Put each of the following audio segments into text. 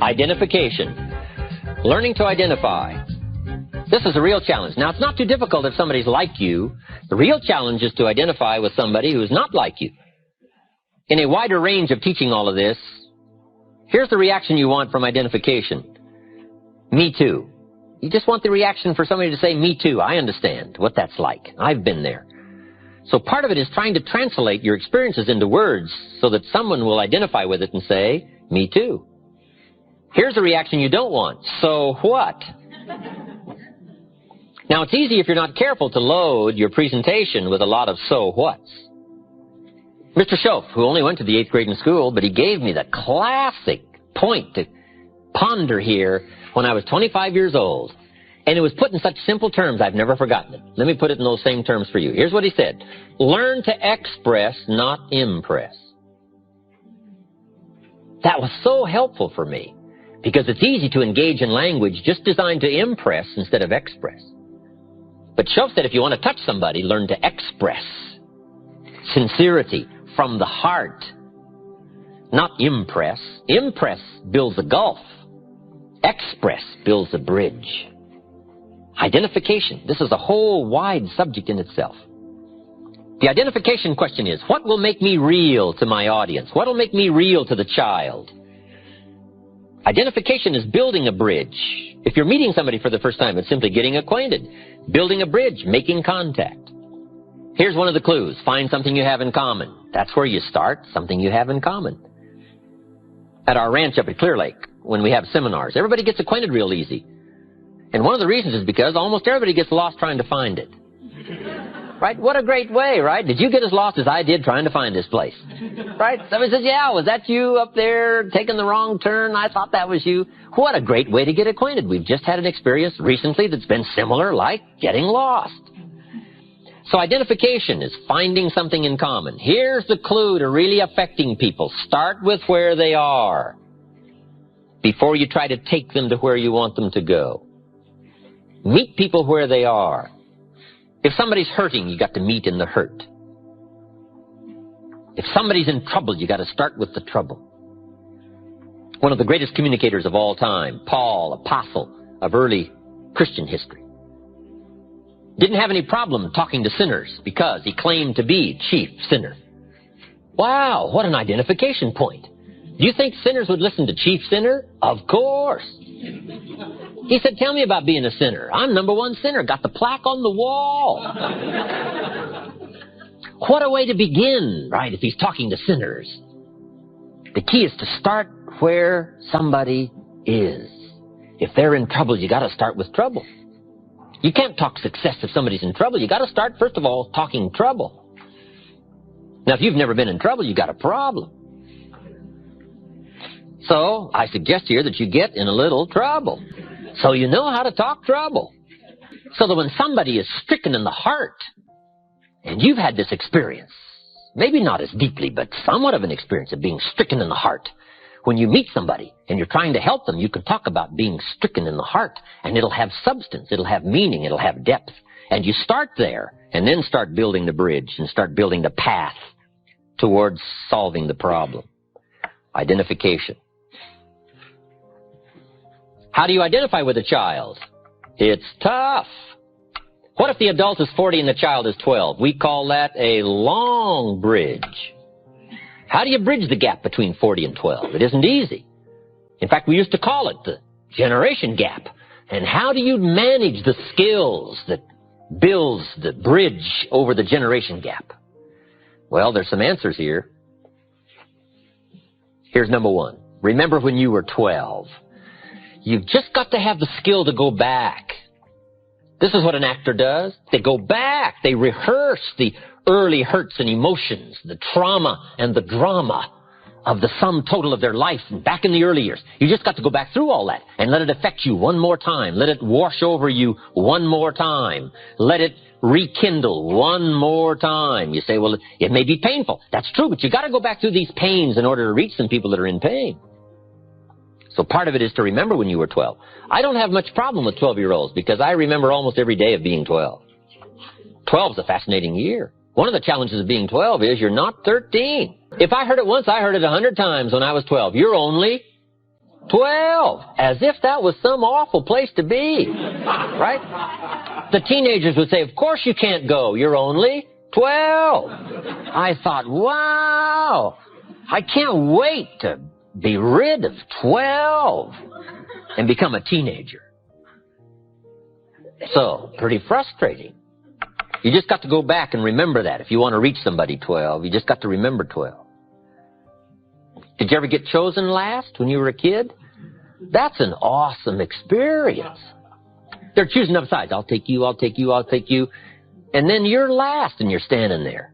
Identification. Learning to identify. This is a real challenge. Now, it's not too difficult if somebody's like you. The real challenge is to identify with somebody who's not like you. In a wider range of teaching all of this, here's the reaction you want from identification. Me too. You just want the reaction for somebody to say, me too. I understand what that's like. I've been there. So part of it is trying to translate your experiences into words so that someone will identify with it and say, me too. Here's the reaction you don't want. So what? Now, it's easy if you're not careful to load your presentation with a lot of so whats. Mr. Schoaf, who only went to the 8th grade in school, but he gave me the classic point to ponder here when I was 25 years old. And it was put in such simple terms, I've never forgotten it. Let me put it in those same terms for you. Here's what he said. Learn to express, not impress. That was so helpful for me, because it's easy to engage in language just designed to impress instead of express. But Schoaf said if you want to touch somebody, learn to express. Sincerity from the heart, not impress. Impress builds a gulf. Express builds a bridge. Identification. This is a whole wide subject in itself. The identification question is, what will make me real to my audience? What will make me real to the child? Identification is building a bridge. If you're meeting somebody for the first time, it's simply getting acquainted. Building a bridge, making contact. Here's one of the clues. Find something you have in common. That's where you start, something you have in common. At our ranch up at Clear Lake, when we have seminars, everybody gets acquainted real easy. And one of the reasons is because almost everybody gets lost trying to find it. Right? What a great way, right? Did you get as lost as I did trying to find this place? Right? Somebody says, yeah, was that you up there taking the wrong turn? I thought that was you. What a great way to get acquainted. We've just had an experience recently that's been similar, like getting lost. So identification is finding something in common. Here's the clue to really affecting people. Start with where they are before you try to take them to where you want them to go. Meet people where they are. If somebody's hurting, you got to meet in the hurt. If somebody's in trouble, you got to start with the trouble. One of the greatest communicators of all time, Paul, apostle of early Christian history, didn't have any problem talking to sinners because he claimed to be chief sinner. Wow, what an identification point. Do you think sinners would listen to chief sinner? Of course. He said, tell me about being a sinner. I'm number one sinner. Got the plaque on the wall. What a way to begin, right, if he's talking to sinners. The key is to start where somebody is. If they're in trouble, you got to start with trouble. You can't talk success if somebody's in trouble. You got to start, first of all, talking trouble. Now, if you've never been in trouble, you got a problem. So, I suggest here that you get in a little trouble, so you know how to talk trouble. So that when somebody is stricken in the heart, and you've had this experience, maybe not as deeply, but somewhat of an experience of being stricken in the heart. When you meet somebody and you're trying to help them, you can talk about being stricken in the heart, and it'll have substance, it'll have meaning, it'll have depth. And you start there, and then start building the bridge, and start building the path towards solving the problem. Identification. How do you identify with a child? It's tough. What if the adult is 40 and the child is 12? We call that a long bridge. How do you bridge the gap between 40 and 12? It isn't easy. In fact, we used to call it the generation gap. And how do you manage the skills that builds the bridge over the generation gap? Well, there's some answers here. Here's number one. Remember when you were 12. You've just got to have the skill to go back. This is what an actor does. They go back. They rehearse the early hurts and emotions, the trauma and the drama of the sum total of their life back in the early years. You just got to go back through all that and let it affect you one more time. Let it wash over you one more time. Let it rekindle one more time. You say, well, it may be painful. That's true, but you got to go back through these pains in order to reach some people that are in pain. So part of it is to remember when you were 12. I don't have much problem with 12-year-olds because I remember almost every day of being 12. 12 is a fascinating year. One of the challenges of being 12 is you're not 13. If I heard it once, I heard it 100 times when I was 12. You're only 12. As if that was some awful place to be. Right? The teenagers would say, of course you can't go. You're only 12. I thought, wow. I can't wait to be rid of 12 and become a teenager. So, pretty frustrating. You just got to go back and remember that. If you want to reach somebody 12, you just got to remember 12. Did you ever get chosen last when you were a kid? That's an awesome experience. They're choosing up sides. I'll take you, I'll take you, I'll take you. And then you're last and you're standing there.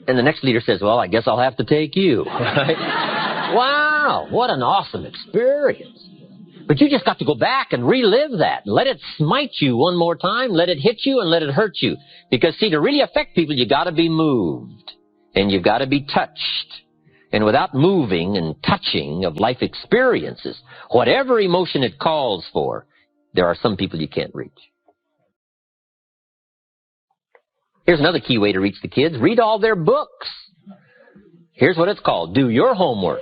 And the next leader says, well, I guess I'll have to take you. Right? Wow, what an awesome experience. But you just got to go back and relive that. Let it smite you one more time. Let it hit you and let it hurt you. Because, see, to really affect people, you got to be moved. And you've got to be touched. And without moving and touching of life experiences, whatever emotion it calls for, there are some people you can't reach. Here's another key way to reach the kids. Read all their books. Here's what it's called. Do your homework.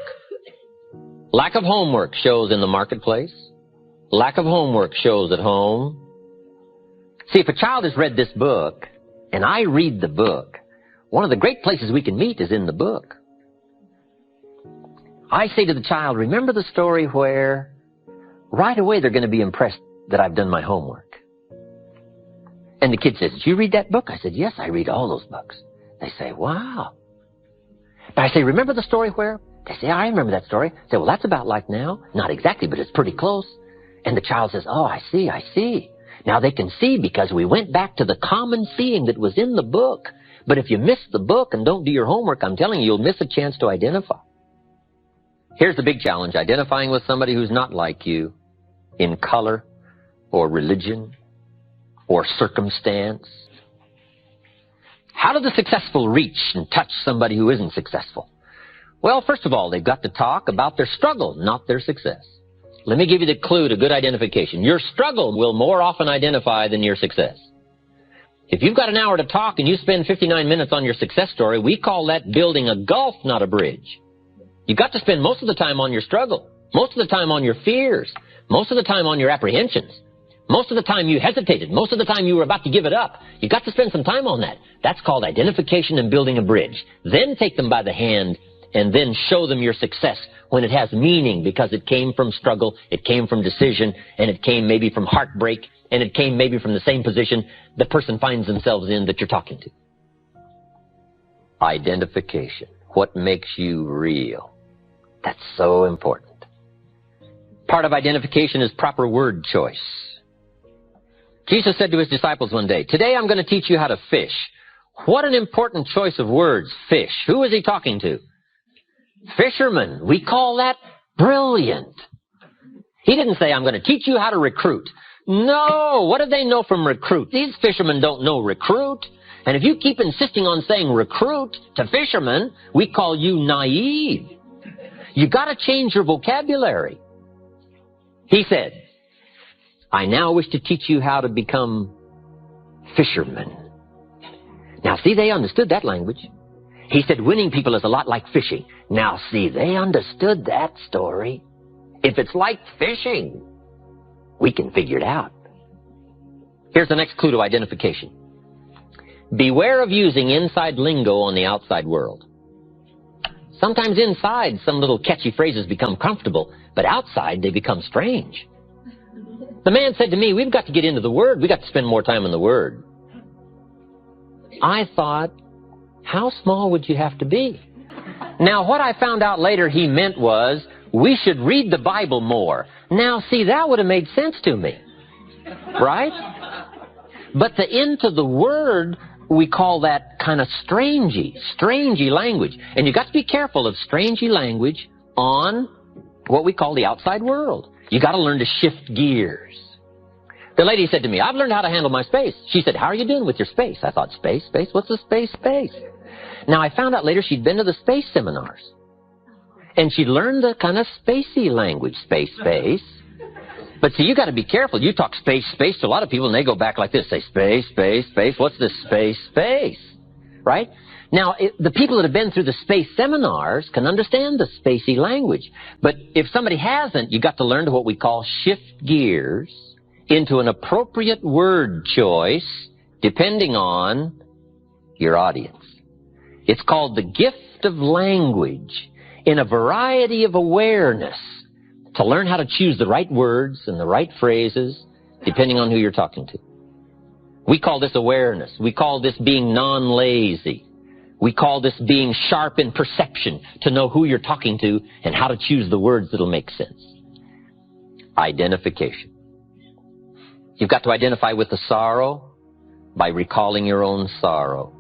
Lack of homework shows in the marketplace. Lack of homework shows at home. See, if a child has read this book, and I read the book, one of the great places we can meet is in the book. I say to the child, remember the story where right away they're going to be impressed that I've done my homework. And the kid says, did you read that book? I said, yes, I read all those books. They say, wow. And I say, remember the story where? They say, I remember that story. I say, well, that's about like now. Not exactly, but it's pretty close. And the child says, oh, I see, I see. Now they can see because we went back to the common seeing that was in the book. But if you miss the book and don't do your homework, I'm telling you, you'll miss a chance to identify. Here's the big challenge, identifying with somebody who's not like you in color or religion or circumstance. How do the successful reach and touch somebody who isn't successful? Well, first of all, they've got to talk about their struggle, not their success. Let me give you the clue to good identification. Your struggle will more often identify than your success. If you've got an hour to talk and you spend 59 minutes on your success story, we call that building a gulf, not a bridge. You've got to spend most of the time on your struggle, most of the time on your fears, most of the time on your apprehensions, most of the time you hesitated, most of the time you were about to give it up. You've got to spend some time on that. That's called identification and building a bridge. Then take them by the hand and then show them your success when it has meaning because it came from struggle, it came from decision, and it came maybe from heartbreak, and it came maybe from the same position the person finds themselves in that you're talking to. Identification. What makes you real? That's so important. Part of identification is proper word choice. Jesus said to his disciples one day, today I'm going to teach you how to fish. What an important choice of words, fish. Who is he talking to? Fishermen. We call that brilliant. He didn't say, I'm going to teach you how to recruit. No, what do they know from recruit? These fishermen don't know recruit. And if you keep insisting on saying recruit to fishermen, we call you naive. You got to change your vocabulary. He said, I now wish to teach you how to become fishermen. Now see, they understood that language. He said winning people is a lot like fishing. Now see, they understood that story. If it's like fishing, we can figure it out. Here's the next clue to identification. Beware of using inside lingo on the outside world. Sometimes inside, some little catchy phrases become comfortable, but outside they become strange. The man said to me, we've got to get into the Word. We've got to spend more time in the Word. I thought, how small would you have to be? Now, what I found out later he meant was, we should read the Bible more. Now, see, that would have made sense to me. Right? But the into the Word, we call that kind of strangey language. And you've got to be careful of strangey language on what we call the outside world. You got to learn to shift gears. The lady said to me, I've learned how to handle my space. She said, how are you doing with your space? I thought, space? What's the space? Now, I found out later she'd been to the space seminars. And she'd learned the kind of spacey language, space. But see, you got to be careful. You talk space to a lot of people, and they go back like this, say space. What's this space? Right? Now, the people that have been through the space seminars can understand the spacey language. But if somebody hasn't, you've got to learn to what we call shift gears into an appropriate word choice depending on your audience. It's called the gift of language in a variety of awareness to learn how to choose the right words and the right phrases depending on who you're talking to. We call this awareness. We call this being non-lazy. We call this being sharp in perception to know who you're talking to and how to choose the words that'll make sense. Identification. You've got to identify with the sorrow by recalling your own sorrow.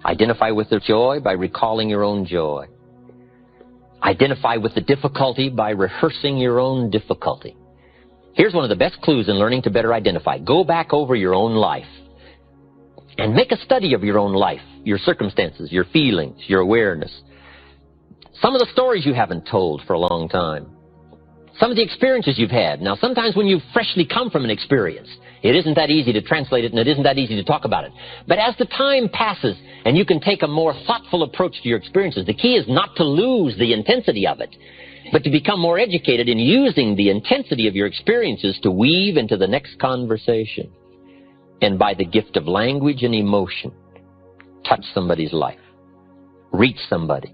Identify with the joy by recalling your own joy. Identify with the difficulty by rehearsing your own difficulty. Here's one of the best clues in learning to better identify. Go back over your own life and make a study of your own life, your circumstances, your feelings, your awareness. Some of the stories you haven't told for a long time. Some of the experiences you've had. Now, sometimes when you've freshly come from an experience, it isn't that easy to translate it and it isn't that easy to talk about it. But as the time passes and you can take a more thoughtful approach to your experiences, the key is not to lose the intensity of it, but to become more educated in using the intensity of your experiences to weave into the next conversation. And by the gift of language and emotion, touch somebody's life, reach somebody,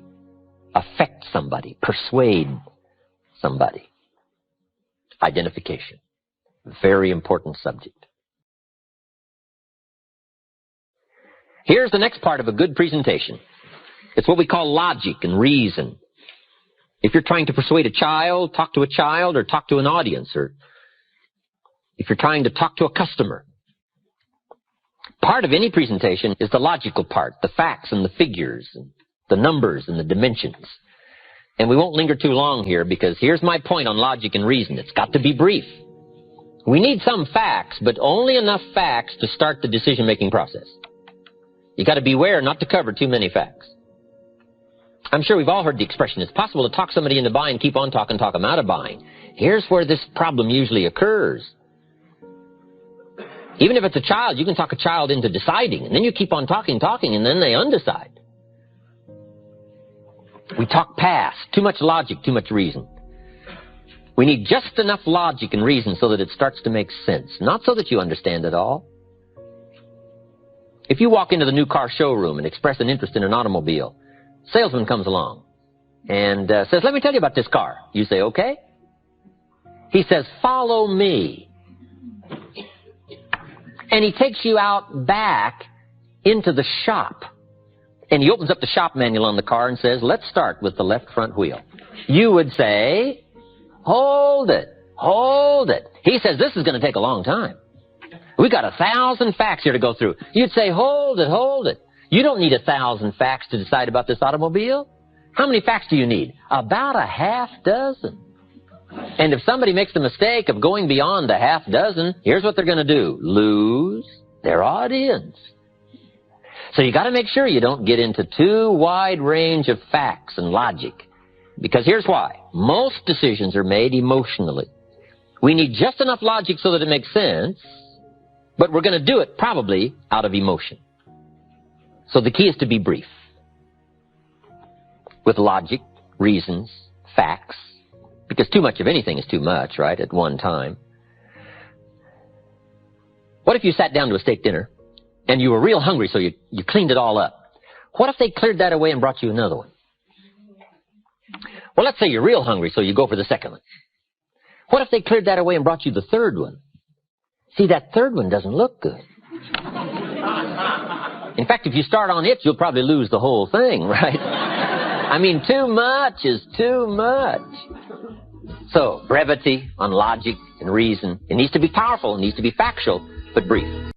affect somebody, persuade somebody. Identification. Very important subject. Here's the next part of a good presentation. It's what we call logic and reason. If you're trying to persuade a child, talk to a child, or talk to an audience, or if you're trying to talk to a customer, part of any presentation is the logical part, the facts and the figures, and the numbers and the dimensions. And we won't linger too long here because here's my point on logic and reason. It's got to be brief. We need some facts, but only enough facts to start the decision-making process. You got to beware not to cover too many facts. I'm sure we've all heard the expression, it's possible to talk somebody into buying, keep on talking, talk them out of buying. Here's where this problem usually occurs. Even if it's a child, you can talk a child into deciding, and then you keep on talking, and then they undecide. We talk past. Too much logic, too much reason. We need just enough logic and reason so that it starts to make sense, not so that you understand it all. If you walk into the new car showroom and express an interest in an automobile, salesman comes along and says, let me tell you about this car. You say, okay. He says, follow me. And he takes you out back into the shop. And he opens up the shop manual on the car and says, let's start with the left front wheel. You would say, hold it, hold it. He says, this is going to take a long time. We got 1,000 facts here to go through. You'd say, hold it, hold it. You don't need 1,000 facts to decide about this automobile. How many facts do you need? About a half dozen. And if somebody makes the mistake of going beyond a half dozen, here's what they're going to do. Lose their audience. So you got to make sure you don't get into too wide range of facts and logic. Because here's why. Most decisions are made emotionally. We need just enough logic so that it makes sense, but we're going to do it probably out of emotion. So the key is to be brief. With logic, reasons, facts. Because too much of anything is too much, right, at one time. What if you sat down to a steak dinner and you were real hungry, so you cleaned it all up? What if they cleared that away and brought you another one? Well, let's say you're real hungry, so you go for the second one. What if they cleared that away and brought you the third one? See, that third one doesn't look good. In fact, if you start on it, you'll probably lose the whole thing, right? I mean, too much is too much. So, brevity on logic and reason. It needs to be powerful, it needs to be factual, but brief.